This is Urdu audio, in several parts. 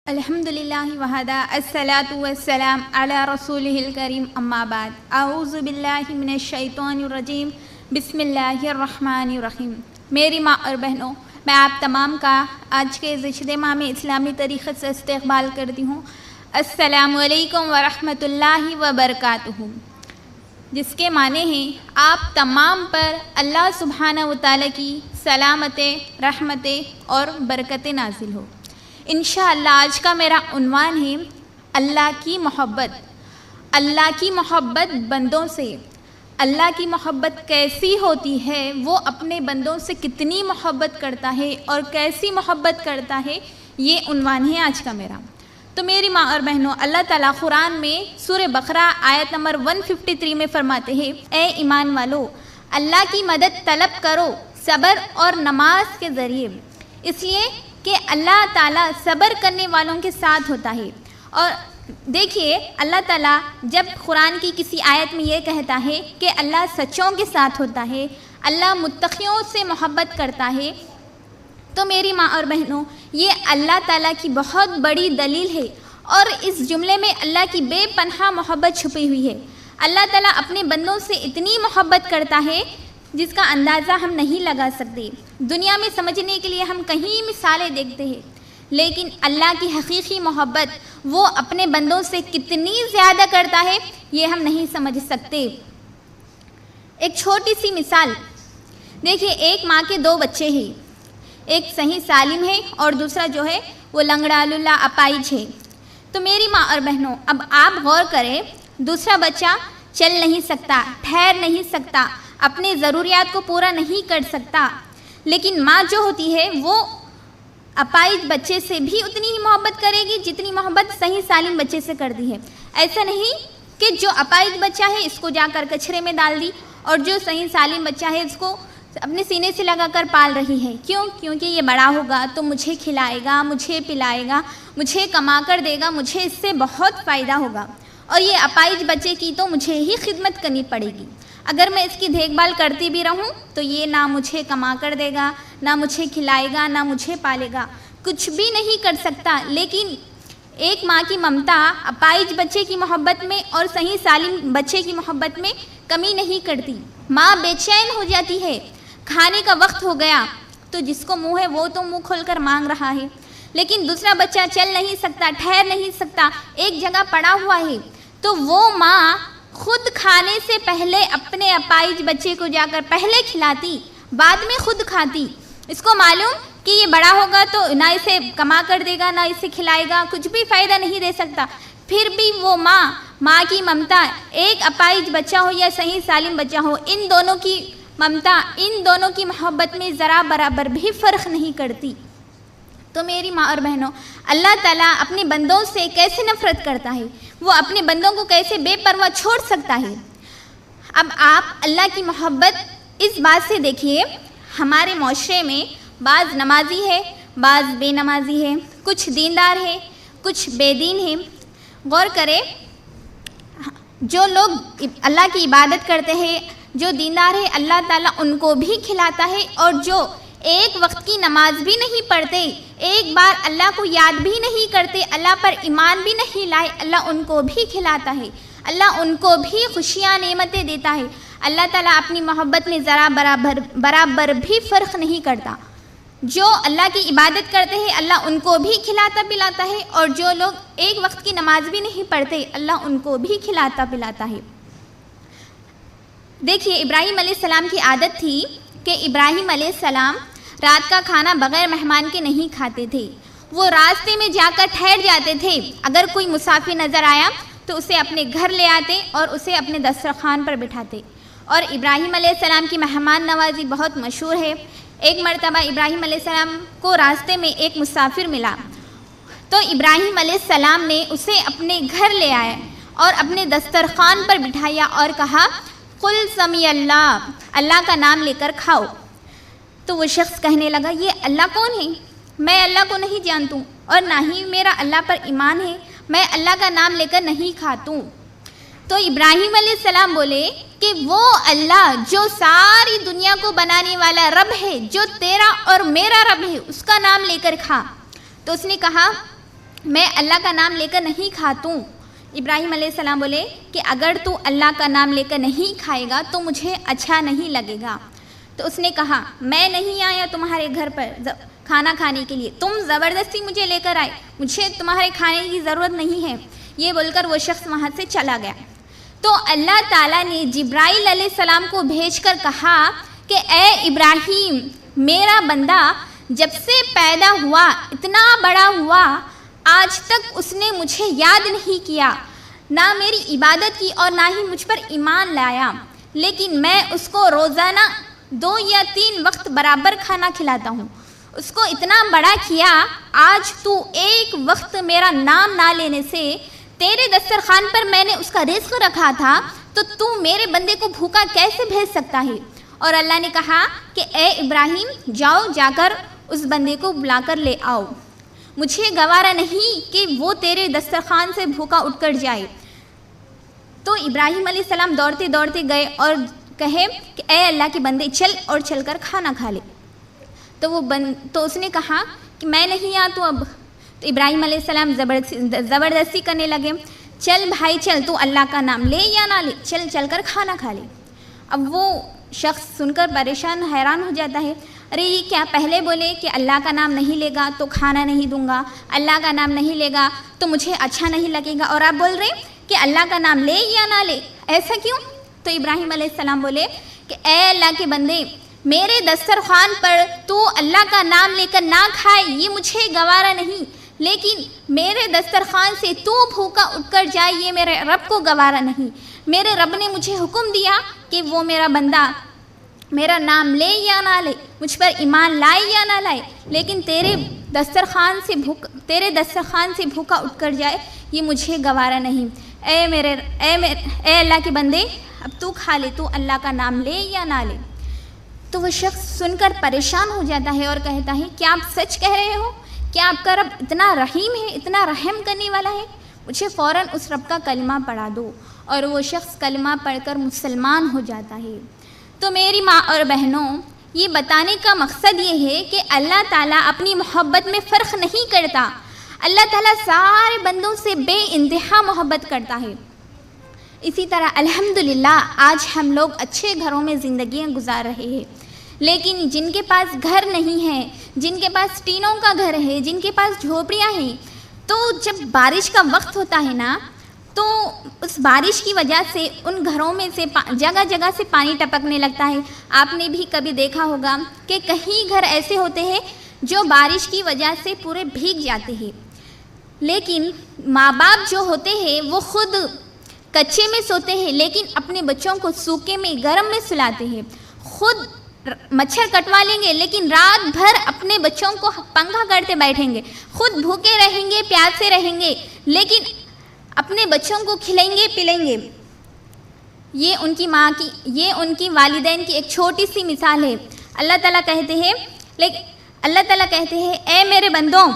الحمدللہ وحدہ الصلاۃ والسلام علی رسولہ الکریم اما بعد اعوذ باللہ من الشیطان الرجیم بسم اللہ الرحمن الرحیم۔ میری ماں اور بہنوں، میں آپ تمام کا آج کے اس اجتماع میں اسلامی طریقے سے استقبال کرتی ہوں۔ السلام علیکم ورحمۃ اللہ وبرکاتہ، جس کے معنی ہیں آپ تمام پر اللہ سبحانہ وتعالی کی سلامتیں، رحمتیں اور برکتیں نازل ہو۔ انشاءاللہ آج کا میرا عنوان ہے اللہ کی محبت۔ اللہ کی محبت بندوں سے، اللہ کی محبت کیسی ہوتی ہے، وہ اپنے بندوں سے کتنی محبت کرتا ہے اور کیسی محبت کرتا ہے، یہ عنوان ہے آج کا میرا۔ تو میری ماں اور بہنوں، اللہ تعالیٰ قرآن میں سورہ بقرہ آیت نمبر 153 میں فرماتے ہیں، اے ایمان والو، اللہ کی مدد طلب کرو صبر اور نماز کے ذریعے، اس لیے کہ اللہ تعالیٰ صبر کرنے والوں کے ساتھ ہوتا ہے۔ اور دیکھیے، اللہ تعالیٰ جب قرآن کی کسی آیت میں یہ کہتا ہے کہ اللہ سچوں کے ساتھ ہوتا ہے، اللہ متقیوں سے محبت کرتا ہے، تو میری ماں اور بہنوں، یہ اللہ تعالیٰ کی بہت بڑی دلیل ہے، اور اس جملے میں اللہ کی بے پناہ محبت چھپی ہوئی ہے۔ اللہ تعالیٰ اپنے بندوں سے اتنی محبت کرتا ہے جس کا اندازہ ہم نہیں لگا سکتے۔ دنیا میں سمجھنے کے لیے ہم کہیں مثالیں دیکھتے ہیں، لیکن اللہ کی حقیقی محبت وہ اپنے بندوں سے کتنی زیادہ کرتا ہے، یہ ہم نہیں سمجھ سکتے۔ ایک چھوٹی سی مثال دیکھیے، ایک ماں کے دو بچے ہیں، ایک صحیح سالم ہے اور دوسرا جو ہے وہ لنگڑا للا اپائج ہے۔ تو میری ماں اور بہنوں، اب آپ غور کریں، دوسرا بچہ چل نہیں سکتا، ٹھہر نہیں سکتا، اپنے ضروریات کو پورا نہیں کر سکتا، لیکن ماں جو ہوتی ہے وہ اپائج بچے سے بھی اتنی ہی محبت کرے گی جتنی محبت صحیح سالم بچے سے کرتی ہے۔ ایسا نہیں کہ جو اپائج بچہ ہے اس کو جا کر کچرے میں ڈال دی، اور جو صحیح سالم بچہ ہے اس کو اپنے سینے سے لگا کر پال رہی ہے۔ کیونکہ یہ بڑا ہوگا تو مجھے کھلائے گا، مجھے پلائے گا، مجھے کما کر دے گا، مجھے اس سے بہت فائدہ ہوگا، اور یہ اپائج بچے کی تو مجھے ہی خدمت کرنی پڑے گی۔ اگر میں اس کی دیکھ بھال کرتی بھی رہوں تو یہ نہ مجھے کما کر دے گا، نہ مجھے کھلائے گا، نہ مجھے پالے گا، کچھ بھی نہیں کر سکتا۔ لیکن ایک ماں کی ممتا اپائج بچے کی محبت میں اور صحیح سالم بچے کی محبت میں کمی نہیں کرتی۔ ماں بے چین ہو جاتی ہے، کھانے کا وقت ہو گیا تو جس کو منہ ہے وہ تو منہ کھول کر مانگ رہا ہے، لیکن دوسرا بچہ چل نہیں سکتا، ٹھہر نہیں سکتا، ایک جگہ پڑا ہوا ہے، تو وہ ماں خود کھانے سے پہلے اپنے اپائج بچے کو جا کر پہلے کھلاتی، بعد میں خود کھاتی۔ اس کو معلوم کہ یہ بڑا ہوگا تو نہ اسے کما کر دے گا، نہ اسے کھلائے گا، کچھ بھی فائدہ نہیں دے سکتا، پھر بھی وہ ماں کی ممتا، ایک اپائج بچہ ہو یا صحیح سالم بچہ ہو، ان دونوں کی ممتا، ان دونوں کی محبت میں ذرا برابر بھی فرق نہیں کرتی۔ تو میری ماں اور بہنوں، اللہ تعالیٰ اپنے بندوں سے کیسے نفرت کرتا ہے، وہ اپنے بندوں کو کیسے بے پرواہ چھوڑ سکتا ہے۔ اب آپ اللہ کی محبت اس بات سے دیکھیے، ہمارے معاشرے میں بعض نمازی ہے، بعض بے نمازی ہے، کچھ دیندار ہے، کچھ بے دین ہے۔ غور کریں، جو لوگ اللہ کی عبادت کرتے ہیں، جو دیندار ہے، اللہ تعالیٰ ان کو بھی کھلاتا ہے، اور جو ایک وقت کی نماز بھی نہیں پڑھتے، ایک بار اللہ کو یاد بھی نہیں کرتے، اللہ پر ایمان بھی نہیں لائے، اللہ ان کو بھی کھلاتا ہے، اللہ ان کو بھی خوشیاں نعمتیں دیتا ہے۔ اللہ تعالیٰ اپنی محبت میں ذرا برابر بھی فرق نہیں کرتا۔ جو اللہ کی عبادت کرتے ہیں، اللہ ان کو بھی کھلاتا پلاتا ہے، اور جو لوگ ایک وقت کی نماز بھی نہیں پڑھتے، اللہ ان کو بھی کھلاتا پلاتا ہے۔ دیکھیے، ابراہیم علیہ السلام کی عادت تھی کہ ابراہیم علیہ السلام رات کا کھانا بغیر مہمان کے نہیں کھاتے تھے، وہ راستے میں جا کر ٹھہر جاتے تھے۔ اگر کوئی مسافر نظر آیا تو اسے اپنے گھر لے آتے اور اسے اپنے دسترخوان پر بٹھاتے، اور ابراہیم علیہ السلام کی مہمان نوازی بہت مشہور ہے۔ ایک مرتبہ ابراہیم علیہ السلام کو راستے میں ایک مسافر ملا، تو ابراہیم علیہ السلام نے اسے اپنے گھر لے آئے اور اپنے دسترخوان پر بٹھایا اور کہا، قل سمی اللہ، اللہ کا نام لے کر کھاؤ۔ تو وہ شخص کہنے لگا، یہ اللہ کون ہے؟ میں اللہ کو نہیں جانتا ہوں، اور نہ ہی میرا اللہ پر ایمان ہے، میں اللہ کا نام لے کر نہیں کھاتا ہوں۔ تو ابراہیم علیہ السلام بولے کہ وہ اللہ جو ساری دنیا کو بنانے والا رب ہے، جو تیرا اور میرا رب ہے، اس کا نام لے کر کھا۔ تو اس نے کہا، میں اللہ کا نام لے کر نہیں کھاتا ہوں۔ ابراہیم علیہ السلام بولے کہ اگر تو اللہ کا نام لے کر نہیں کھائے گا تو مجھے اچھا نہیں لگے گا۔ تو اس نے کہا میں نہیں آیا تمہارے گھر پر کھانا کھانے کے لیے، تم زبردستی مجھے لے کر آئے، مجھے تمہارے کھانے کی ضرورت نہیں ہے۔ یہ بول کر وہ شخص وہاں سے چلا گیا۔ تو اللہ تعالیٰ نے جبرائیل علیہ السلام کو بھیج کر کہا کہ اے ابراہیم، میرا بندہ جب سے پیدا ہوا اتنا بڑا ہوا آج تک اس نے مجھے یاد نہیں کیا، نہ میری عبادت کی اور نہ ہی مجھ پر ایمان لایا، لیکن میں اس کو روزانہ 2 یا 3 وقت برابر کھانا کھلاتا ہوں، اس کو اتنا بڑا کیا، آج تو ایک وقت میرا نام نہ لینے سے تیرے دسترخوان پر میں نے اس کا رزق رکھا تھا، تو میرے بندے کو بھوکا کیسے بھیج سکتا ہے؟ اور اللہ نے کہا کہ اے ابراہیم جاؤ، جا کر اس بندے کو بلا کر لے آؤ، مجھے گوارا نہیں کہ وہ تیرے دسترخوان سے بھوکا اٹھ کر جائے۔ تو ابراہیم علیہ السلام دوڑتے دوڑتے گئے اور کہے کہ اے اللہ کے بندے چل اور چل کر کھانا کھا لے۔ تو اس نے کہا کہ میں نہیں آتا اب۔ تو ابراہیم علیہ السلام زبردستی کرنے لگے، چل بھائی چل، تو اللہ کا نام لے یا نہ لے، چل چل کر کھانا کھا لے۔ اب وہ شخص سن کر پریشان حیران ہو جاتا ہے، ارے یہ کیا، پہلے بولے کہ اللہ کا نام نہیں لے گا تو کھانا نہیں دوں گا، اللہ کا نام نہیں لے گا تو مجھے اچھا نہیں لگے گا، اور آپ بول رہے کہ اللہ کا نام لے یا نہ لے، ایسا کیوں؟ تو ابراہیم علیہ السلام بولے کہ اے اللہ کے بندے، میرے دسترخوان پر تو اللہ کا نام لے کر نہ کھائے یہ مجھے گوارا نہیں، لیکن میرے دسترخوان سے تو بھوکا اٹھ کر جائے یہ میرے رب کو گوارا نہیں۔ میرے رب نے مجھے حکم دیا کہ وہ میرا بندہ میرا نام لے یا نہ لے، مجھ پر ایمان لائے یا نہ لائے، لیکن تیرے دسترخوان سے بھوکا اٹھ کر جائے یہ مجھے گوارا نہیں۔ اے اللہ کے بندے، اب تو کھا لے، تو اللہ کا نام لے یا نہ لے۔ تو وہ شخص سن کر پریشان ہو جاتا ہے اور کہتا ہے کیا آپ سچ کہہ رہے ہو؟ کیا آپ کا رب اتنا رحیم ہے، اتنا رحم کرنے والا ہے؟ مجھے فوراً اس رب کا کلمہ پڑھا دو۔ اور وہ شخص کلمہ پڑھ کر مسلمان ہو جاتا ہے۔ تو میری ماں اور بہنوں، یہ بتانے کا مقصد یہ ہے کہ اللہ تعالیٰ اپنی محبت میں فرق نہیں کرتا۔ اللہ تعالیٰ سارے بندوں سے بے انتہا محبت کرتا ہے۔ اسی طرح الحمدللہ آج ہم لوگ اچھے گھروں میں زندگیاں گزار رہے ہیں، لیکن جن کے پاس گھر نہیں ہے، جن کے پاس ٹینوں کا گھر ہے، جن کے پاس جھوپڑیاں ہیں، تو جب بارش کا وقت ہوتا ہے نا، تو اس بارش کی وجہ سے ان گھروں میں سے جگہ جگہ سے پانی ٹپکنے لگتا ہے۔ آپ نے بھی کبھی دیکھا ہوگا کہ کہیں گھر ایسے ہوتے ہیں جو بارش کی وجہ سے پورے بھیگ جاتے ہیں، لیکن ماں باپ جو ہوتے ہیں وہ خود کچے میں سوتے ہیں لیکن اپنے بچوں کو سوکھے میں گرم میں سلاتے ہیں، خود مچھر کٹوا لیں گے لیکن رات بھر اپنے بچوں کو پنکھا کرتے بیٹھیں گے، خود بھوکے رہیں گے، پیاسے رہیں گے، لیکن اپنے بچوں کو کھلائیں گے پلائیں گے۔ یہ ان کی والدین کی ایک چھوٹی سی مثال ہے۔ اللہ تعالیٰ کہتے ہیں اے میرے بندوں،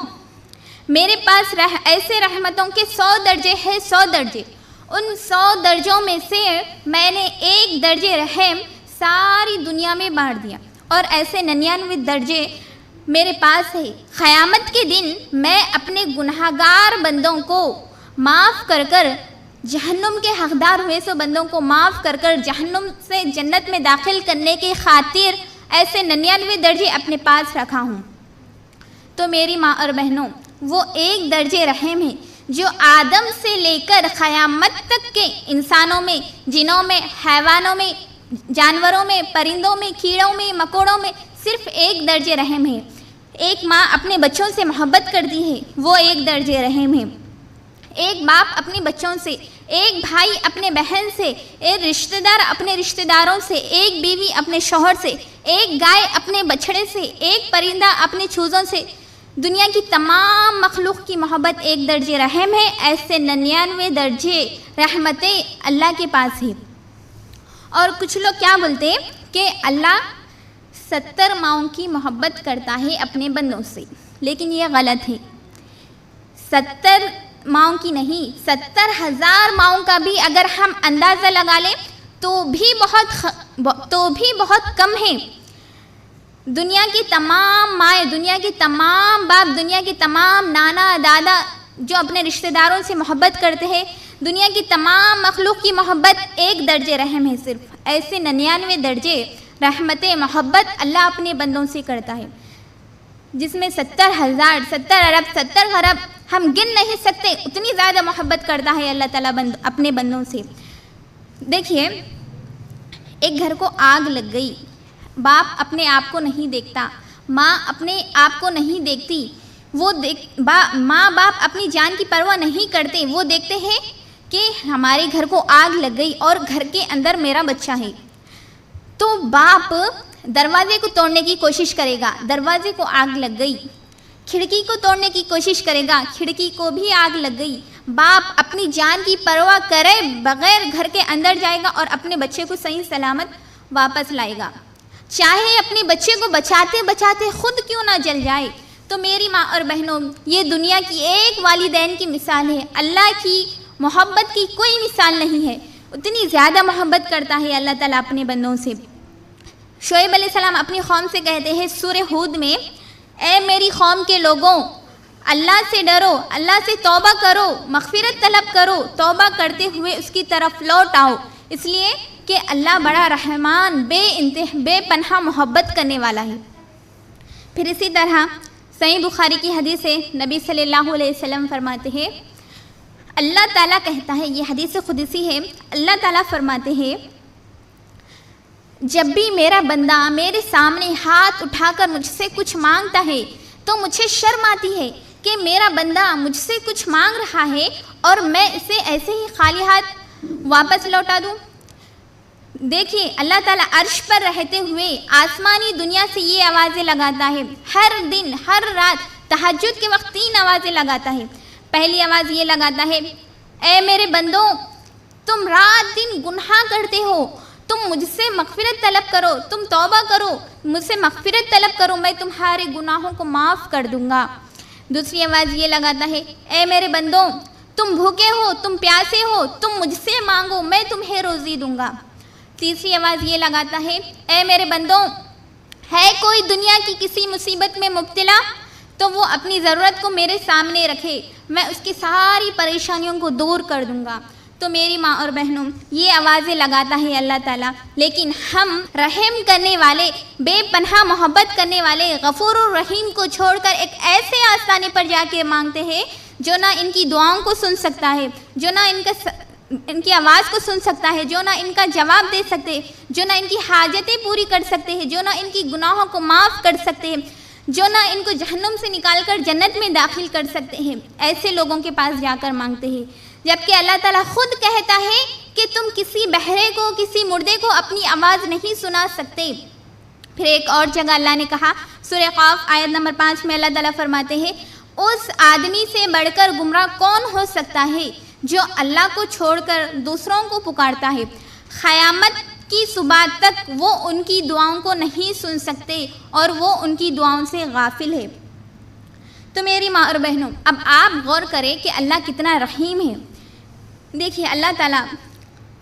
میرے پاس ایسے رحمتوں کے 100 درجے ہیں، 100 درجے، ان 100 درجوں میں سے میں نے 1 درجے رحم ساری دنیا میں بانٹ دیا، اور ایسے 99 درجے میرے پاس ہے۔ قیامت کے دن میں اپنے گناہگار بندوں کو معاف کر کر جہنم کے حقدار ہوئے سو بندوں کو معاف کر کر جہنم سے جنت میں داخل کرنے کی خاطر ایسے 99 درجے اپنے پاس رکھا ہوں۔ تو میری ماں اور بہنوں، وہ 1 درجے رحم ہے جو آدم سے لے کر قیامت تک کے انسانوں میں، جنوں میں، حیوانوں میں، جانوروں میں، پرندوں میں، کیڑوں میں، مکوڑوں میں صرف 1 درجے رحم ہے۔ ایک ماں اپنے بچوں سے محبت کرتی ہے، وہ 1 درجے رحم ہے۔ ایک باپ اپنے بچوں سے، ایک بھائی اپنے بہن سے، ایک رشتہ دار اپنے رشتہ داروں سے، ایک بیوی اپنے شوہر سے، ایک گائے اپنے بچھڑے سے، ایک پرندہ اپنے چوزوں سے، دنیا کی تمام مخلوق کی محبت 1 درجے رحم ہے۔ ایسے 99 درجے رحمتیں اللہ کے پاس ہے۔ اور کچھ لوگ کیا بولتے کہ اللہ 70 ماؤں کی محبت کرتا ہے اپنے بندوں سے، لیکن یہ غلط ہے۔ 70 ماؤں کی نہیں، 70,000 ماؤں کا بھی اگر ہم اندازہ لگا لیں تو بھی بہت کم ہے۔ دنیا کی تمام مائیں، دنیا کے تمام باپ، دنیا کے تمام نانا دادا جو اپنے رشتہ داروں سے محبت کرتے ہیں، دنیا کی تمام مخلوق کی محبت ایک درجے رحم ہے صرف، ایسے 99 درجے رحمت محبت اللہ اپنے بندوں سے کرتا ہے، جس میں 70,000 70 ارب 70 خرب ہم گن نہیں سکتے، اتنی زیادہ محبت کرتا ہے اللہ تعالیٰ اپنے بندوں سے۔ دیکھیے، ایک گھر کو آگ لگ گئی، باپ اپنے آپ کو نہیں دیکھتا، ماں اپنے آپ کو نہیں دیکھتی، ماں باپ اپنی جان کی پرواہ نہیں کرتے، وہ دیکھتے ہیں کہ ہمارے گھر کو آگ لگ گئی اور گھر کے اندر میرا بچہ ہے، تو باپ دروازے کو توڑنے کی کوشش کرے گا، دروازے کو آگ لگ گئی، کھڑکی کو توڑنے کی کوشش کرے گا، کھڑکی کو بھی آگ لگ گئی، باپ اپنی جان کی پرواہ کرے بغیر گھر کے اندر جائے گا اور اپنے بچے کو صحیح سلامت واپس لائے گا، چاہے اپنے بچے کو بچاتے بچاتے خود کیوں نہ جل جائے۔ تو میری ماں اور بہنوں، یہ دنیا کی ایک والدین کی مثال ہے، اللہ کی محبت کی کوئی مثال نہیں ہے، اتنی زیادہ محبت کرتا ہے اللہ تعالیٰ اپنے بندوں سے۔ شعیب علیہ السلام اپنی قوم سے کہتے ہیں سورہ ہود میں، اے میری قوم کے لوگوں، اللہ سے ڈرو، اللہ سے توبہ کرو، مغفرت طلب کرو، توبہ کرتے ہوئے اس کی طرف لوٹ آؤ، اس لیے کہ اللہ بڑا رحمان، بے پناہ محبت کرنے والا ہے۔ پھر اسی طرح صحیح بخاری کی حدیث ہے، نبی صلی اللہ علیہ وسلم فرماتے ہیں، اللہ تعالیٰ کہتا ہے، یہ حدیث قدسی ہے، اللہ تعالیٰ فرماتے ہیں، جب بھی میرا بندہ میرے سامنے ہاتھ اٹھا کر مجھ سے کچھ مانگتا ہے تو مجھے شرم آتی ہے کہ میرا بندہ مجھ سے کچھ مانگ رہا ہے اور میں اسے ایسے ہی خالی ہاتھ واپس لوٹا دوں۔ دیکھیے، اللہ تعالیٰ عرش پر رہتے ہوئے آسمانی دنیا سے یہ آوازیں لگاتا ہے، ہر دن ہر رات تہجد کے وقت 3 آوازیں لگاتا ہے۔ پہلی آواز یہ لگاتا ہے، اے میرے بندوں، تم رات دن گناہ کرتے ہو، تم مجھ سے مغفرت طلب کرو، تم توبہ کرو، مجھ سے مغفرت طلب کرو، میں تمہارے گناہوں کو معاف کر دوں گا۔ دوسری آواز یہ لگاتا ہے، اے میرے بندوں، تم بھوکے ہو، تم پیاسے ہو، تم مجھ سے مانگو، میں تمہیں روزی دوں گا۔ تیسری آواز یہ لگاتا ہے، اے میرے بندوں، ہے کوئی دنیا کی کسی مصیبت میں مبتلا تو وہ اپنی ضرورت کو میرے سامنے رکھے، میں اس کی ساری پریشانیوں کو دور کر دوں گا۔ تو میری ماں اور بہنوں، یہ آوازیں لگاتا ہے اللہ تعالیٰ، لیکن ہم رحم کرنے والے، بے پناہ محبت کرنے والے غفور الرحیم کو چھوڑ کر ایک ایسے آستانے پر جا کے مانگتے ہیں جو نہ ان کی دعاؤں کو سن سکتا ہے، جو نہ ان کی آواز کو سن سکتا ہے، جو نہ ان کا جواب دے سکتے، جو نہ ان کی حاجتیں پوری کر سکتے ہیں، جو نہ ان کی گناہوں کو معاف کر سکتے ہیں، جو نہ ان کو جہنم سے نکال کر جنت میں داخل کر سکتے ہیں، ایسے لوگوں کے پاس جا کر مانگتے ہیں۔ جبکہ اللہ تعالیٰ خود کہتا ہے کہ تم کسی بہرے کو، کسی مردے کو اپنی آواز نہیں سنا سکتے۔ پھر ایک اور جگہ اللہ نے کہا، سورہ قاف آیت نمبر 5 میں اللہ تعالیٰ فرماتے ہیں، اس آدمی سے بڑھ کر گمراہ کون ہو سکتا ہے جو اللہ کو چھوڑ کر دوسروں کو پکارتا ہے، قیامت کی صبح تک وہ ان کی دعاؤں کو نہیں سن سکتے اور وہ ان کی دعاؤں سے غافل ہے۔ تو میری ماں اور بہنوں، اب آپ غور کریں کہ اللہ کتنا رحیم ہے۔ دیکھیے، اللہ تعالیٰ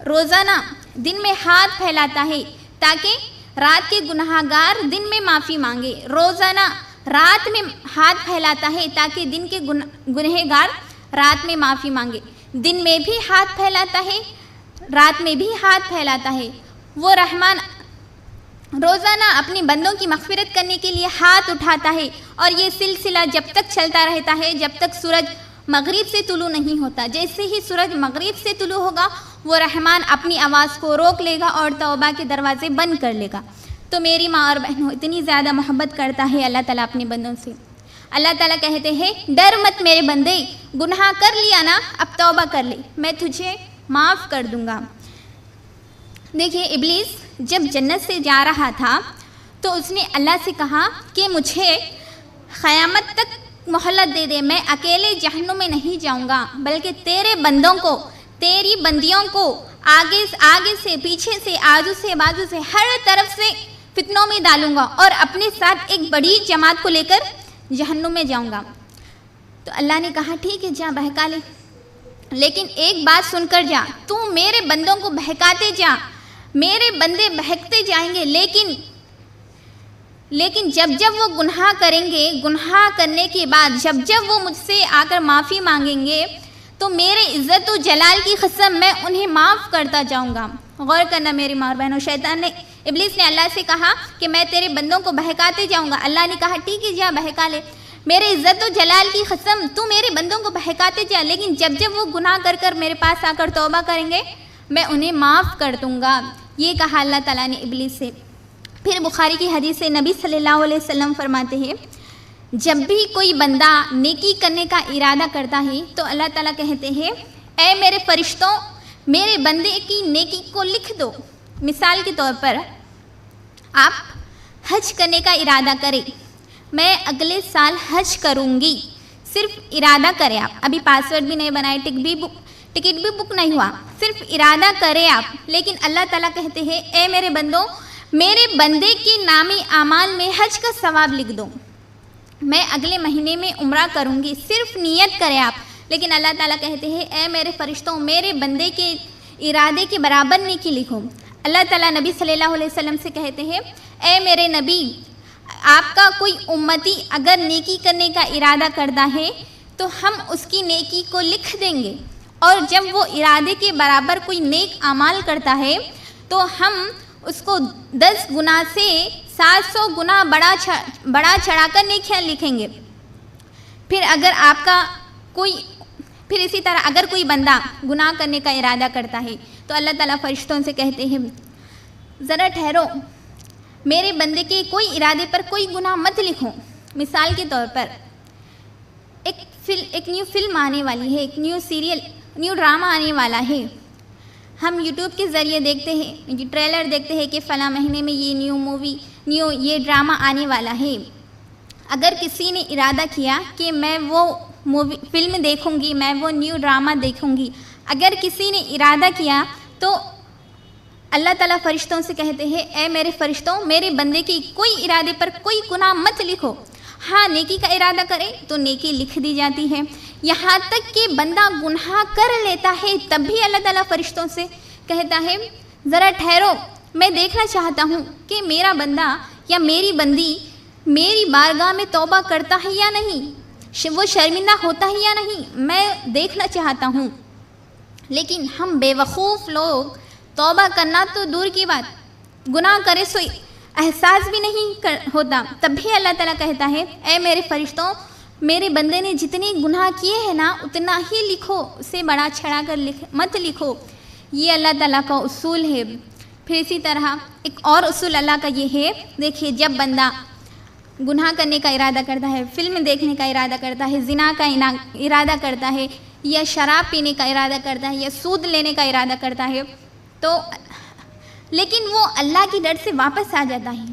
روزانہ دن میں ہاتھ پھیلاتا ہے تاکہ رات کے گناہ گار دن میں معافی مانگے، روزانہ رات میں ہاتھ پھیلاتا ہے تاکہ دن کے گناہ گار رات میں معافی مانگے، دن میں بھی ہاتھ پھیلاتا ہے، رات میں بھی ہاتھ پھیلاتا ہے۔ وہ رحمان روزانہ اپنے بندوں کی مغفرت کرنے کے لیے ہاتھ اٹھاتا ہے، اور یہ سلسلہ جب تک چلتا رہتا ہے جب تک سورج مغرب سے طلوع نہیں ہوتا۔ جیسے ہی سورج مغرب سے طلوع ہوگا، وہ رحمان اپنی آواز کو روک لے گا اور توبہ کے دروازے بند کر لے گا۔ تو میری ماں اور بہنوں، اتنی زیادہ محبت کرتا ہے اللہ تعالیٰ اپنے بندوں سے۔ اللہ تعالیٰ کہتے ہیں، ڈر مت میرے بندے، گناہ کر لیا نا، اب توبہ کر لے، میں تجھے معاف کر دوں گا۔ دیکھیے، ابلیس جب جنت سے جا رہا تھا تو اس نے اللہ سے کہا کہ مجھے قیامت تک مہلت دے دے، میں اکیلے جہنم میں نہیں جاؤں گا، بلکہ تیرے بندوں کو، تیری بندیوں کو آگے سے، پیچھے سے، آزو سے، بازو سے، ہر طرف سے فتنوں میں ڈالوں گا اور اپنے ساتھ ایک بڑی جماعت کو لے کر جہنم میں جاؤں گا۔ تو اللہ نے کہا ٹھیک ہے، جا بہکا لے، لیکن ایک بات سن کر جا، تو میرے بندوں کو بہکاتے جا، میرے بندے بہکتے جائیں گے، لیکن لیکن جب جب وہ گناہ کریں گے، گناہ کرنے کے بعد جب وہ مجھ سے آ کر معافی مانگیں گے تو میرے عزت و جلال کی قسم میں انہیں معاف کرتا جاؤں گا۔ غور کرنا میری ماں اور بہنوں، ابلیس نے اللہ سے کہا کہ میں تیرے بندوں کو بہکاتے جاؤں گا۔ اللہ نے کہا ٹھیک ہے جا بہکا لے، میرے عزت و جلال کی قسم تو میرے بندوں کو بہکاتے جا، لیکن جب وہ گناہ کر میرے پاس آ کر توبہ کریں گے میں انہیں معاف کر دوں گا۔ یہ کہا اللہ تعالیٰ نے ابلیس سے۔ پھر بخاری کی حدیث سے نبی صلی اللہ علیہ وسلم فرماتے ہیں جب بھی کوئی بندہ نیکی کرنے کا ارادہ کرتا ہے تو اللہ تعالیٰ کہتے ہیں اے میرے فرشتوں میرے بندے کی نیکی کو لکھ دو۔ مثال کے طور پر آپ حج کرنے کا ارادہ کریں، میں اگلے سال حج کروں گی، صرف ارادہ کریں آپ، ابھی پاسورڈ بھی نہیں بنائے، ٹکٹ بھی بک نہیں ہوا، صرف ارادہ کریں آپ، لیکن اللہ تعالیٰ کہتے ہیں اے میرے بندوں میرے بندے کے نامی اعمال میں حج کا ثواب لکھ دو، میں اگلے مہینے میں عمرہ کروں گی، صرف نیت کریں آپ، لیکن اللہ تعالیٰ کہتے ہیں اے میرے فرشتوں میرے بندے کے ارادے کے برابر نیکی لکھو۔ اللہ تعالیٰ نبی صلی اللہ علیہ وسلم سے کہتے ہیں اے میرے نبی آپ کا کوئی امتی اگر نیکی کرنے کا ارادہ کرتا ہے تو ہم اس کی نیکی کو لکھ دیں گے، اور جب وہ ارادے کے برابر کوئی نیک اعمال کرتا ہے تو ہم اس کو 10 گنا سے 700 گنا بڑا چڑھا کر نیکیاں لکھیں گے۔ پھر اسی طرح اگر کوئی بندہ گناہ کرنے کا ارادہ کرتا ہے تو اللہ تعالیٰ فرشتوں سے کہتے ہیں ذرا ٹھہرو، میرے بندے کے کوئی ارادے پر کوئی گناہ مت لکھو۔ مثال کے طور پر ایک نیو فلم آنے والی ہے، ایک نیو ڈرامہ آنے والا ہے، ہم یوٹیوب کے ذریعے دیکھتے ہیں، ٹریلر دیکھتے ہیں کہ فلاں مہینے میں یہ ڈرامہ آنے والا ہے۔ اگر کسی نے ارادہ کیا کہ میں وہ فلم دیکھوں گی، میں وہ نیو ڈرامہ دیکھوں گی، اگر کسی نے ارادہ کیا تو اللہ تعالیٰ فرشتوں سے کہتے ہیں اے میرے فرشتوں میرے بندے کے کوئی ارادے پر کوئی گناہ مت لکھو، ہاں نیکی کا ارادہ کرے تو نیکی لکھ دی جاتی ہے، یہاں تک کہ بندہ گناہ کر لیتا ہے تب بھی اللہ تعالیٰ فرشتوں سے کہتا ہے ذرا ٹھہرو، میں دیکھنا چاہتا ہوں کہ میرا بندہ یا میری بندی میری بارگاہ میں توبہ کرتا ہے یا نہیں، وہ شرمندہ ہوتا ہے یا نہیں، میں دیکھنا چاہتا ہوں۔ لیکن ہم بے وقوف لوگ توبہ کرنا تو دور کی بات، گناہ کرے سو احساس بھی نہیں ہوتا، تب بھی اللہ تعالیٰ کہتا ہے اے میرے فرشتوں میرے بندے نے جتنے گناہ کیے ہیں نا اتنا ہی لکھو، اسے بڑا چھڑا کر مت لکھو۔ یہ اللہ تعالیٰ کا اصول ہے۔ پھر اسی طرح ایک اور اصول اللہ کا یہ ہے، دیکھیے جب بندہ گناہ کرنے کا ارادہ کرتا ہے، فلم دیکھنے کا ارادہ کرتا ہے، زنا کا ارادہ کرتا ہے، یا شراب پینے کا ارادہ کرتا ہے، یا سود لینے کا ارادہ کرتا ہے، تو لیکن وہ اللہ کی ڈر سے واپس آ جاتا ہے،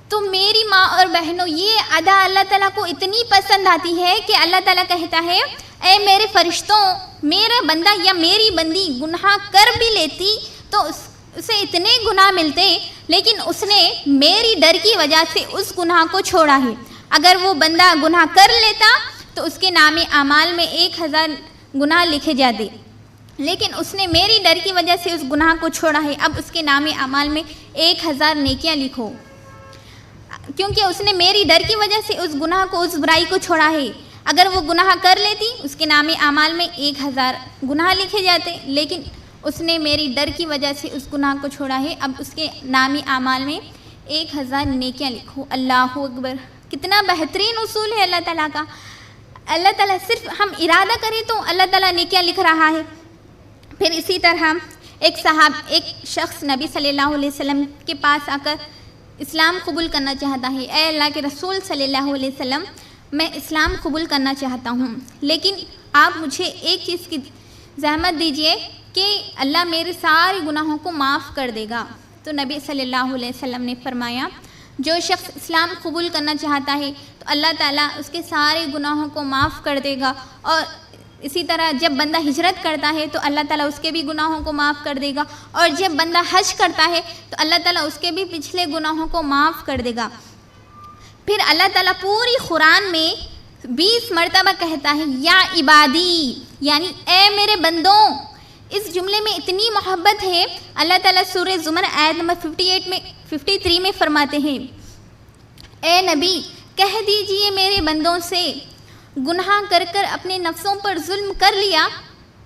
تو میری ماں اور بہنوں یہ ادا اللہ تعالیٰ کو اتنی پسند آتی ہے کہ اللہ تعالیٰ کہتا ہے اے میرے فرشتوں میرا بندہ یا میری بندی گناہ کر بھی لیتی تو اسے اتنے گناہ ملتے، لیکن اس نے میری ڈر کی وجہ سے اس گناہ کو چھوڑا ہے۔ اگر وہ بندہ گناہ کر لیتا تو اس کے نام اعمال میں 1000 گناہ لکھے جاتے، لیکن اس نے میری ڈر کی وجہ سے اس گناہ کو چھوڑا ہے، اب اس کے نام اعمال میں 1000 نیکیاں لکھو، کیونکہ اس نے میری ڈر کی وجہ سے اس گناہ کو، اس برائی کو چھوڑا ہے۔ اگر وہ گناہ کر لیتی اس کے نام اعمال میں 1000 گناہ لکھے جاتے، لیکن اس نے میری ڈر کی وجہ سے اس گناہ کو چھوڑا ہے، اب اس کے نام اعمال میں 1000 نیکیاں لکھو۔ اللہ اکبر، کتنا بہترین اصول ہے اللہ تعالیٰ کا۔ اللہ تعالیٰ صرف ہم ارادہ کریں تو اللہ تعالیٰ نیکیاں لکھ رہا ہے۔ پھر اسی طرح ایک شخص نبی صلی اللہ علیہ وسلم کے پاس آ کر اسلام قبول کرنا چاہتا ہے، اے اللہ کے رسول صلی اللہ علیہ وسلم میں اسلام قبول کرنا چاہتا ہوں، لیکن آپ مجھے ایک چیز کی زحمت دیجئے کہ اللہ میرے سارے گناہوں کو معاف کر دے گا۔ تو نبی صلی اللہ علیہ وسلم نے فرمایا جو شخص اسلام قبول کرنا چاہتا ہے تو اللہ تعالیٰ اس کے سارے گناہوں کو معاف کر دے گا، اور اسی طرح جب بندہ ہجرت کرتا ہے تو اللہ تعالیٰ اس کے بھی گناہوں کو معاف کر دے گا، اور جب بندہ حج کرتا ہے تو اللہ تعالیٰ اس کے بھی پچھلے گناہوں کو معاف کر دے گا۔ پھر اللہ تعالیٰ پوری قرآن میں 20 مرتبہ کہتا ہے یا عبادی، یعنی اے میرے بندوں۔ اس جملے میں اتنی محبت ہے، اللہ تعالیٰ سورہ زمر آیت نمبر 53 میں فرماتے ہیں اے نبی کہہ دیجئے میرے بندوں سے گناہ کر کر اپنے نفسوں پر ظلم کر لیا،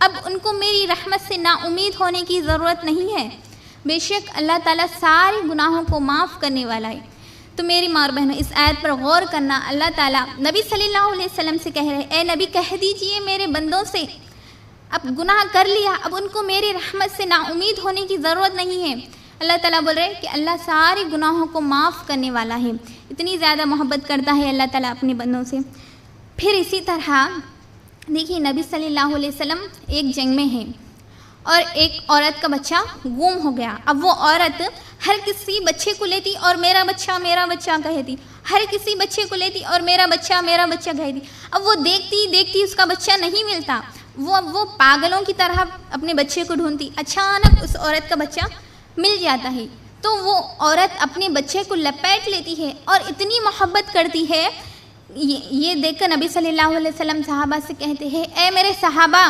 اب ان کو میری رحمت سے نا امید ہونے کی ضرورت نہیں ہے، بے شک اللہ تعالیٰ سارے گناہوں کو معاف کرنے والا ہے۔ تو میری ماں اور بہنوں، اس آیت پر غور کرنا، اللہ تعالیٰ نبی صلی اللہ علیہ وسلم سے کہہ رہے، اے نبی کہہ دیجئے میرے بندوں سے اب گناہ کر لیا، اب ان کو میری رحمت سے نا امید ہونے کی ضرورت نہیں ہے۔ اللہ تعالیٰ بول رہے کہ اللہ سارے گناہوں کو معاف کرنے والا ہے، اتنی زیادہ محبت کرتا ہے اللہ تعالیٰ اپنے بندوں سے۔ پھر اسی طرح دیکھیے نبی صلی اللہ علیہ وسلم ایک جنگ میں ہیں اور ایک عورت کا بچہ گم ہو گیا۔ اب وہ عورت ہر کسی بچے کو لیتی اور میرا بچہ کہتی، ہر کسی بچے کو لیتی اور میرا بچہ کہتی۔ اب وہ دیکھتی اس کا بچہ نہیں ملتا، وہ پاگلوں کی طرح اپنے بچے کو ڈھونڈتی، اچانک اس عورت کا بچہ مل جاتا ہے تو وہ عورت اپنے بچے کو لپیٹ لیتی ہے اور اتنی محبت کرتی ہے۔ یہ دیکھ کر نبی صلی اللہ علیہ وسلم صحابہ سے کہتے ہیں، اے میرے صحابہ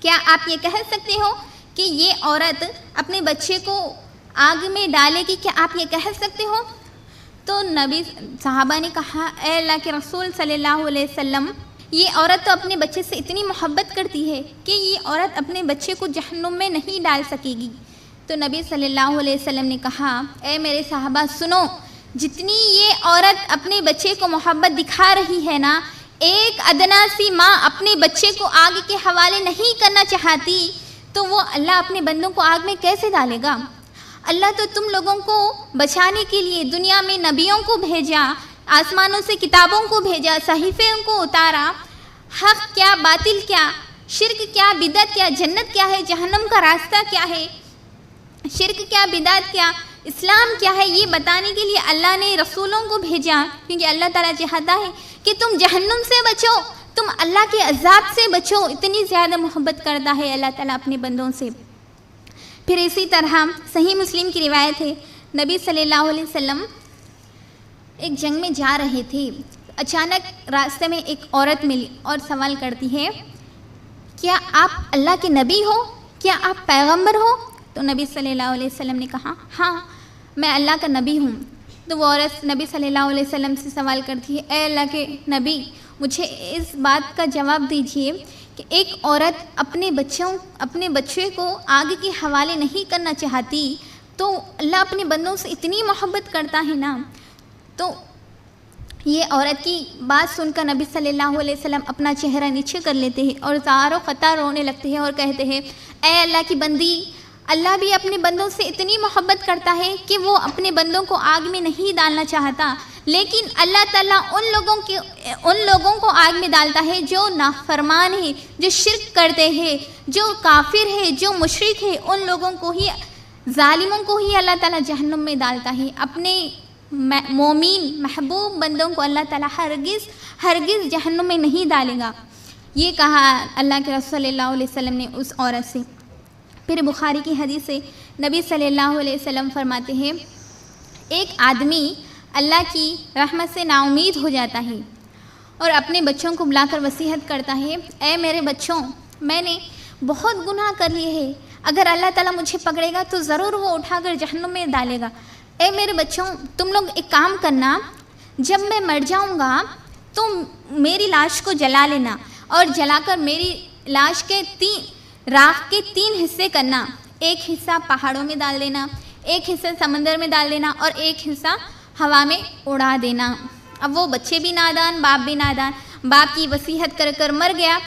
کیا آپ یہ کہہ سکتے ہو کہ یہ عورت اپنے بچے کو آگ میں ڈالے گی؟ کیا آپ یہ کہہ سکتے ہو؟ تو نبی صحابہ نے کہا، اے اللہ کے رسول صلی اللہ علیہ وسلم، یہ عورت تو اپنے بچے سے اتنی محبت کرتی ہے کہ یہ عورت اپنے بچے کو جہنم میں نہیں ڈال سکے گی۔ تو نبی صلی اللہ علیہ وسلم نے کہا، اے میرے صحابہ سنو، جتنی یہ عورت اپنے بچے کو محبت دکھا رہی ہے نا، ایک ادنا سی ماں اپنے بچے کو آگ کے حوالے نہیں کرنا چاہتی تو وہ اللہ اپنے بندوں کو آگ میں کیسے ڈالے گا؟ اللہ تو تم لوگوں کو بچانے کے لیے دنیا میں نبیوں کو بھیجا، آسمانوں سے کتابوں کو بھیجا، صحیفے کو اتارا، حق کیا باطل کیا، شرک کیا بدعت کیا، جنت کیا ہے جہنم کا راستہ کیا ہے، شرک کیا بدعت کیا، اسلام کیا ہے، یہ بتانے کے لیے اللہ نے رسولوں کو بھیجا، کیونکہ اللہ تعالیٰ چاہتا ہے کہ تم جہنم سے بچو، تم اللہ کے عذاب سے بچو، اتنی زیادہ محبت کرتا ہے اللہ تعالیٰ اپنے بندوں سے۔ پھر اسی طرح صحیح مسلم کی روایت ہے، نبی صلی اللہ علیہ وسلم ایک جنگ میں جا رہے تھے، اچانک راستے میں ایک عورت ملی اور سوال کرتی ہے، کیا آپ اللہ کے نبی ہو؟ کیا آپ پیغمبر ہو؟ تو نبی صلی اللہ علیہ وسلم نے کہا، ہاں میں اللہ کا نبی ہوں۔ تو وہ عورت نبی صلی اللہ علیہ وسلم سے سوال کرتی ہے، اے اللہ کے نبی مجھے اس بات کا جواب دیجئے کہ ایک عورت اپنے بچے کو آگ کے حوالے نہیں کرنا چاہتی تو اللہ اپنے بندوں سے اتنی محبت کرتا ہے نا۔ تو یہ عورت کی بات سن کر نبی صلی اللہ علیہ وسلم اپنا چہرہ نیچے کر لیتے ہیں اور زار و قطع رونے لگتے ہیں اور کہتے ہیں، اے اللہ کی بندی، اللہ بھی اپنے بندوں سے اتنی محبت کرتا ہے کہ وہ اپنے بندوں کو آگ میں نہیں ڈالنا چاہتا، لیکن اللہ تعالیٰ ان لوگوں کو آگ میں ڈالتا ہے جو نافرمان ہے، جو شرک کرتے ہیں، جو کافر ہے، جو مشرک ہے، ان لوگوں کو ہی، ظالموں کو ہی اللہ تعالیٰ جہنم میں ڈالتا ہے۔ اپنے مومن محبوب بندوں کو اللہ تعالیٰ ہرگز جہنم میں نہیں ڈالے گا۔ یہ کہا اللہ کے رسول صلی اللہ علیہ وسلم نے اس عورت سے۔ پھر بخاری کی حدیث سے نبی صلی اللہ علیہ وسلم فرماتے ہیں، ایک آدمی اللہ کی رحمت سے نا امید ہو جاتا ہے اور اپنے بچوں کو بلا کر وصیت کرتا ہے، اے میرے بچوں، میں نے بہت گناہ کر لیے ہیں، اگر اللہ تعالیٰ مجھے پکڑے گا تو ضرور وہ اٹھا کر جہنم میں ڈالے گا۔ اے میرے بچوں، تم لوگ ایک کام کرنا، جب میں مر جاؤں گا تو میری لاش کو جلا لینا اور جلا کر میری لاش کے راکھ کے 3 حصے کرنا، ایک حصہ پہاڑوں میں ڈال دینا، ایک حصہ سمندر میں ڈال دینا اور ایک حصہ ہوا میں اڑا دینا۔ اب وہ بچے بھی نادان، باپ بھی نادان، باپ کی وصیت کر کر مر گیا،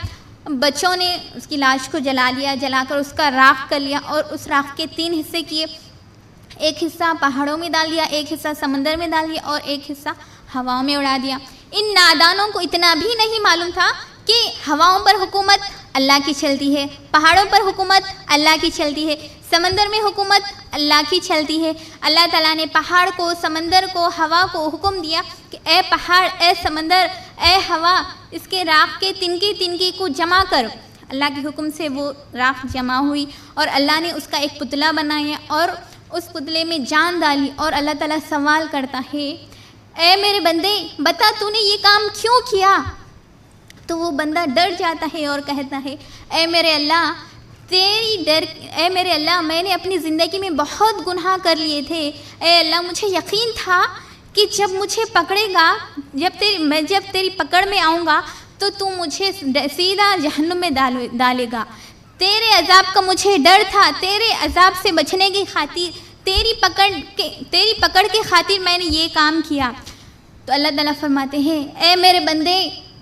بچوں نے اس کی لاش کو جلا لیا، جلا کر اس کا راکھ کر لیا اور اس راکھ کے 3 حصے کیے، ایک حصہ پہاڑوں میں ڈال دیا، ایک حصہ سمندر میں ڈال دیا اور ایک حصہ ہواؤں میں اڑا دیا۔ ان نادانوں کو اتنا بھی نہیں معلوم تھا کہ ہواؤں پر حکومت اللہ کی چلتی ہے، پہاڑوں پر حکومت اللہ کی چلتی ہے، سمندر میں حکومت اللہ کی چلتی ہے۔ اللہ تعالیٰ نے پہاڑ کو، سمندر کو، ہوا کو حکم دیا کہ اے پہاڑ، اے سمندر، اے ہوا، اس کے راکھ کے تنکے کو جمع کر۔ اللہ کے حکم سے وہ راکھ جمع ہوئی اور اللہ نے اس کا ایک پتلا بنایا اور اس پتلے میں جان ڈالی اور اللہ تعالیٰ سوال کرتا ہے، اے میرے بندے بتا تو نے یہ کام کیوں کیا؟ تو وہ بندہ ڈر جاتا ہے اور کہتا ہے، اے میرے اللہ اے میرے اللہ، میں نے اپنی زندگی میں بہت گناہ کر لیے تھے، اے اللہ مجھے یقین تھا کہ جب مجھے پکڑے گا، جب تیری پکڑ میں آؤں گا تو تو مجھے سیدھا جہنم میں ڈالے گا۔ تیرے عذاب کا مجھے ڈر تھا، تیرے عذاب سے بچنے کی خاطر، تیری پکڑ کے خاطر میں نے یہ کام کیا۔ تو اللہ تعالیٰ فرماتے ہیں اے میرے بندے،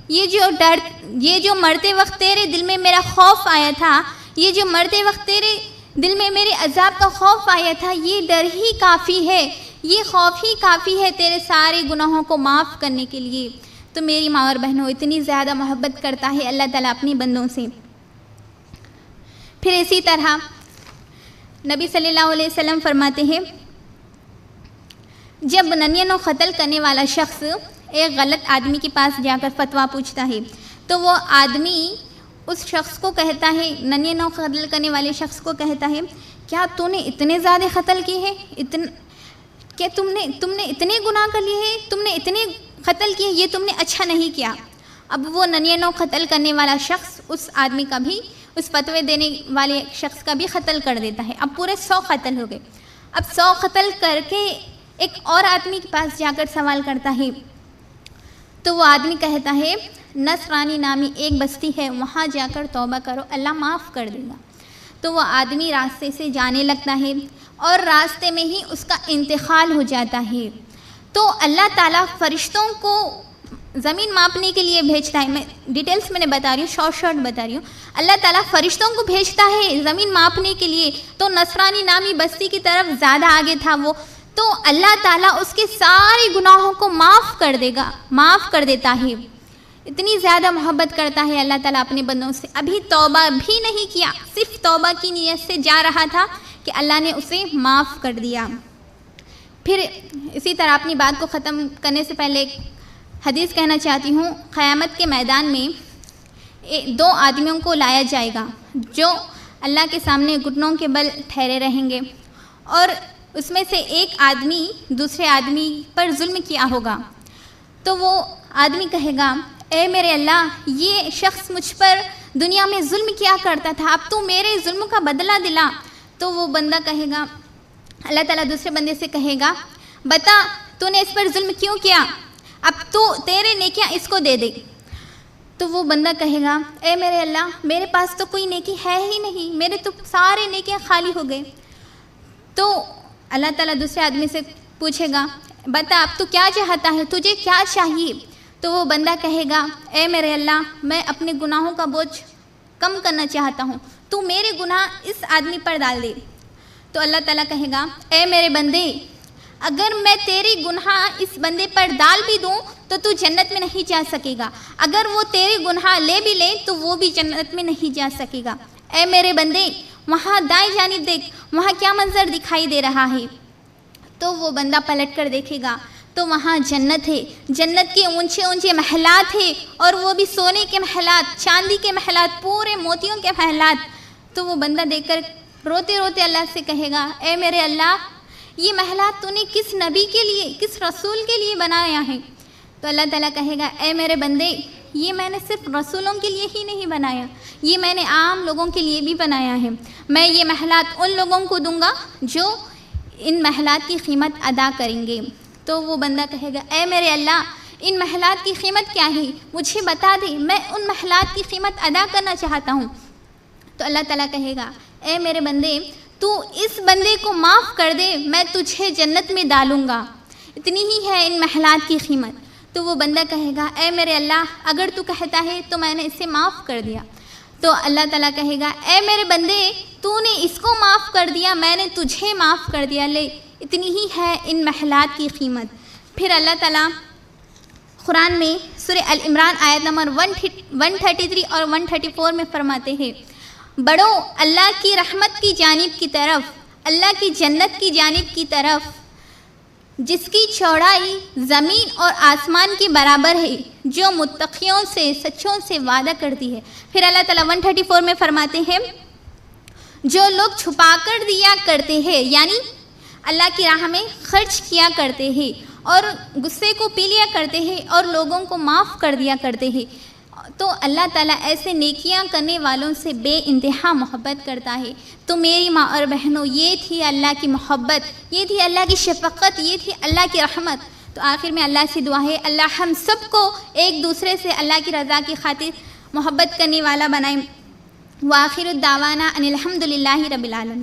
یہ جو مرتے وقت تیرے دل میں میرا خوف آیا تھا، یہ جو مرتے وقت تیرے دل میں میرے عذاب کا خوف آیا تھا، یہ ڈر ہی کافی ہے، یہ خوف ہی کافی ہے تیرے سارے گناہوں کو معاف کرنے کے لیے۔ تو میری ماں اور بہنوں، اتنی زیادہ محبت کرتا ہے اللہ تعالیٰ اپنی بندوں سے۔ پھر اسی طرح نبی صلی اللہ علیہ وسلم فرماتے ہیں جب ننیانو قتل کرنے والا شخص ایک غلط آدمی کے پاس جا کر فتویٰ پوچھتا ہے تو وہ آدمی اس شخص کو کہتا ہے، ننیانو قتل کرنے والے شخص کو کہتا ہے کیا تو نے اتنے زیادہ قتل کیے ہیں، کہ تم نے اتنے گناہ کر لیے ہیں، تم نے اتنے قتل کیے، یہ تم نے اچھا نہیں کیا۔ اب وہ ننیانو قتل کرنے والا شخص اس آدمی کا بھی، اس فتوے دینے والے شخص کا بھی قتل کر دیتا ہے۔ اب پورے 100 قتل ہو گئے۔ اب 100 قتل کر کے ایک اور آدمی کے پاس جا کر سوال کرتا ہے تو وہ آدمی کہتا ہے نصرانی نامی ایک بستی ہے، وہاں جا کر توبہ کرو، اللہ معاف کر دے گا۔ تو وہ آدمی راستے سے جانے لگتا ہے اور راستے میں ہی اس کا انتقال ہو جاتا ہے۔ تو اللہ تعالیٰ فرشتوں کو زمین ماپنے کے لیے بھیجتا ہے، میں ڈیٹیلز میں نے بتا رہی ہوں، شارٹ بتا رہی ہوں۔ اللہ تعالیٰ فرشتوں کو بھیجتا ہے زمین ماپنے کے لیے، تو نصرانی نامی بستی کی طرف زیادہ آگے تھا وہ، تو اللہ تعالیٰ اس کے سارے گناہوں کو معاف کر دے گا، معاف کر دیتا ہے۔ اتنی زیادہ محبت کرتا ہے اللہ تعالیٰ اپنے بندوں سے۔ ابھی توبہ بھی نہیں کیا، صرف توبہ کی نیت سے جا رہا تھا کہ اللہ نے اسے معاف کر دیا۔ پھر اسی طرح اپنی بات کو ختم کرنے سے پہلے ایک حدیث کہنا چاہتی ہوں۔ قیامت کے میدان میں 2 آدمیوں کو لایا جائے گا جو اللہ کے سامنے گھٹنوں کے بل ٹھہرے رہیں گے، اور اس میں سے ایک آدمی دوسرے آدمی پر ظلم کیا ہوگا۔ تو وہ آدمی کہے گا اے میرے اللہ، یہ شخص مجھ پر دنیا میں ظلم کیا کرتا تھا، اب تو میرے ظلم کا بدلہ دلا۔ تو وہ بندہ کہے گا، اللہ تعالیٰ دوسرے بندے سے کہے گا بتا تو نے اس پر ظلم کیوں کیا، اب تو تیرے نیکیاں اس کو دے دے۔ تو وہ بندہ کہے گا اے میرے اللہ، میرے پاس تو کوئی نیکی ہے ہی نہیں، میرے تو سارے نیکیاں خالی ہو گئے۔ تو اللہ تعالیٰ دوسرے آدمی سے پوچھے گا بتا اب تو کیا چاہتا ہے، تجھے کیا چاہیے؟ تو وہ بندہ کہے گا اے میرے اللہ، میں اپنے گناہوں کا بوجھ کم کرنا چاہتا ہوں، تو میرے گناہ اس آدمی پر ڈال دے۔ تو اللہ تعالیٰ کہے گا اے میرے بندے، اگر میں تیرے گناہ اس بندے پر ڈال بھی دوں تو جنت میں نہیں جا سکے گا، اگر وہ تیرے گناہ لے بھی لے تو وہ بھی جنت میں نہیں جا سکے گا۔ اے میرے بندے، وہاں دائیں جانب دیکھ، وہاں کیا منظر دکھائی دے رہا ہے؟ تو وہ بندہ پلٹ کر دیکھے گا تو وہاں جنت ہے، جنت کے اونچے اونچے محلات ہیں، اور وہ بھی سونے کے محلات، چاندی کے محلات، پورے موتیوں کے محلات۔ تو وہ بندہ دیکھ کر روتے روتے اللہ سے کہے گا اے میرے اللہ، یہ محلات تو نے کس نبی کے لیے، کس رسول کے لیے بنایا ہے؟ تو اللہ تعالیٰ کہے گا اے میرے بندے، یہ میں نے صرف رسولوں کے لیے ہی نہیں بنایا، یہ میں نے عام لوگوں کے لیے بھی بنایا ہے۔ میں یہ محلات ان لوگوں کو دوں گا جو ان محلات کی قیمت ادا کریں گے۔ تو وہ بندہ کہے گا اے میرے اللہ، ان محلات کی قیمت کیا ہے، مجھے بتا دے، میں ان محلات کی قیمت ادا کرنا چاہتا ہوں۔ تو اللہ تعالیٰ کہے گا اے میرے بندے، تو اس بندے کو معاف کر دے، میں تجھے جنت میں ڈالوں گا، اتنی ہی ہے ان محلات کی قیمت۔ تو وہ بندہ کہے گا اے میرے اللہ، اگر تو کہتا ہے تو میں نے اسے معاف کر دیا۔ تو اللہ تعالیٰ کہے گا اے میرے بندے، تو نے اس کو معاف کر دیا، میں نے تجھے معاف کر دیا، لے اتنی ہی ہے ان محلات کی قیمت۔ پھر اللہ تعالیٰ قرآن میں سورہ العمران آیت نمبر 133 اور 134 میں فرماتے ہیں بڑھو اللہ کی رحمت کی جانب کی طرف، اللہ کی جنت کی جانب کی طرف، جس کی چوڑائی زمین اور آسمان کے برابر ہے، جو متقیوں سے سچوں سے وعدہ کرتی ہے۔ پھر اللہ تعالیٰ 134 میں فرماتے ہیں جو لوگ چھپا کر دیا کرتے ہیں، یعنی اللہ کی راہ میں خرچ کیا کرتے ہیں، اور غصے کو پی لیا کرتے ہیں، اور لوگوں کو معاف کر دیا کرتے ہیں، تو اللہ تعالیٰ ایسے نیکیاں کرنے والوں سے بے انتہا محبت کرتا ہے۔ تو میری ماں اور بہنوں، یہ تھی اللہ کی محبت، یہ تھی اللہ کی شفقت، یہ تھی اللہ کی رحمت۔ تو آخر میں اللہ سے دعا ہے اللہ ہم سب کو ایک دوسرے سے اللہ کی رضا کی خاطر محبت کرنے والا بنائیں۔ وآخر الدعوانا ان الحمد للہ رب العالمین۔